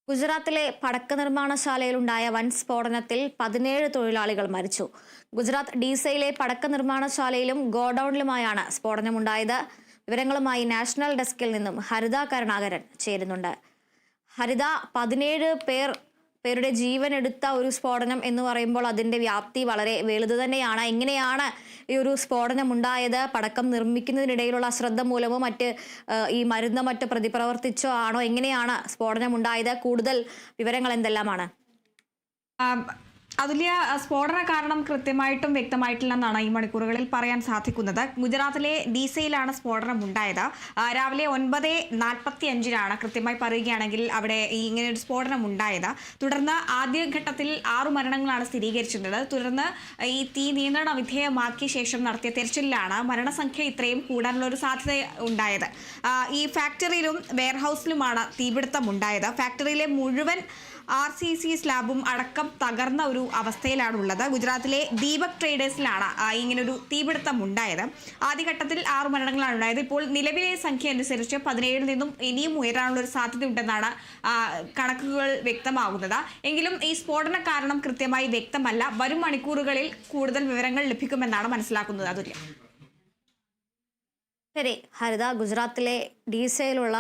ഗുജറാത്തിലെ പടക്ക നിർമ്മാണശാലയിലുണ്ടായ വൻ സ്ഫോടനത്തിൽ 17 തൊഴിലാളികൾ മരിച്ചു. ഗുജറാത്ത് ഡീസയിലെ പടക്ക നിർമ്മാണശാലയിലും ഗോഡൌണിലുമായാണ് സ്ഫോടനമുണ്ടായത്. വിവരങ്ങളുമായി നാഷണൽ ഡെസ്കിൽ നിന്നും ഹരിത കരുണാകരൻ ചേരുന്നുണ്ട്. ഹരിത, 17 പേരുടെ ജീവൻ എടുത്ത ഒരു സ്ഫോടനം എന്ന് പറയുമ്പോൾ അതിന്റെ വ്യാപ്തി വളരെ വലുത് തന്നെയാണ്. എങ്ങനെയാണ് ഈ ഒരു സ്ഫോടനം ഉണ്ടായത്? പടക്കം നിർമ്മിക്കുന്നതിനിടയിലുള്ള അശ്രദ്ധ മൂലമോ ഈ മരുന്ന് മറ്റ് പ്രതിപ്രവർത്തിച്ചോ ആണോ? എങ്ങനെയാണ് സ്ഫോടനം ഉണ്ടായത്? കൂടുതൽ വിവരങ്ങൾ എന്തെല്ലാമാണ്? അതുല്യ, സ്ഫോടന കാരണം കൃത്യമായിട്ടും വ്യക്തമായിട്ടില്ലെന്നാണ് ഈ മണിക്കൂറുകളിൽ പറയാൻ സാധിക്കുന്നത്. ഗുജറാത്തിലെ ഡീസയിലാണ് സ്ഫോടനം ഉണ്ടായത്. രാവിലെ 9:45 കൃത്യമായി പറയുകയാണെങ്കിൽ അവിടെ ഇങ്ങനെ ഒരു സ്ഫോടനം ഉണ്ടായത്. തുടർന്ന് ആദ്യഘട്ടത്തിൽ 6 മരണങ്ങളാണ് സ്ഥിരീകരിച്ചിരുന്നത്. തുടർന്ന് ഈ തീ നിയന്ത്രണ വിധേയമാക്കിയ ശേഷം നടത്തിയ തെരച്ചിലിലാണ് മരണസംഖ്യ ഇത്രയും കൂടാനുള്ള ഒരു സാധ്യത ഉണ്ടായത്. ഈ ഫാക്ടറിയിലും വെയർഹൌസിലുമാണ് തീപിടുത്തം ഉണ്ടായത്. ഫാക്ടറിയിലെ മുഴുവൻ RCC സ്ലാബും അടക്കം തകർന്ന ഒരു അവസ്ഥയിലാണുള്ളത്. ഗുജറാത്തിലെ ദീപക് ട്രേഡേഴ്സിലാണ് ഇങ്ങനൊരു തീപിടുത്തം ഉണ്ടായത്. ആദ്യഘട്ടത്തിൽ 6 മരണങ്ങളാണ് ഉണ്ടായത്. ഇപ്പോൾ നിലവിലെ സംഖ്യ അനുസരിച്ച് 17 നിന്നും ഇനിയും ഉയരാനുള്ള ഒരു സാധ്യത ഉണ്ടെന്നാണ് കണക്കുകൾ വ്യക്തമാകുന്നത്. എങ്കിലും ഈ സ്ഫോടന കാരണം കൃത്യമായി വ്യക്തമല്ല. വരും മണിക്കൂറുകളിൽ കൂടുതൽ വിവരങ്ങൾ ലഭിക്കുമെന്നാണ് മനസ്സിലാക്കുന്നത്. അതുല്യ. ശരി ഹരിത, ഗുജറാത്തിലെ ഡീസയിലുള്ള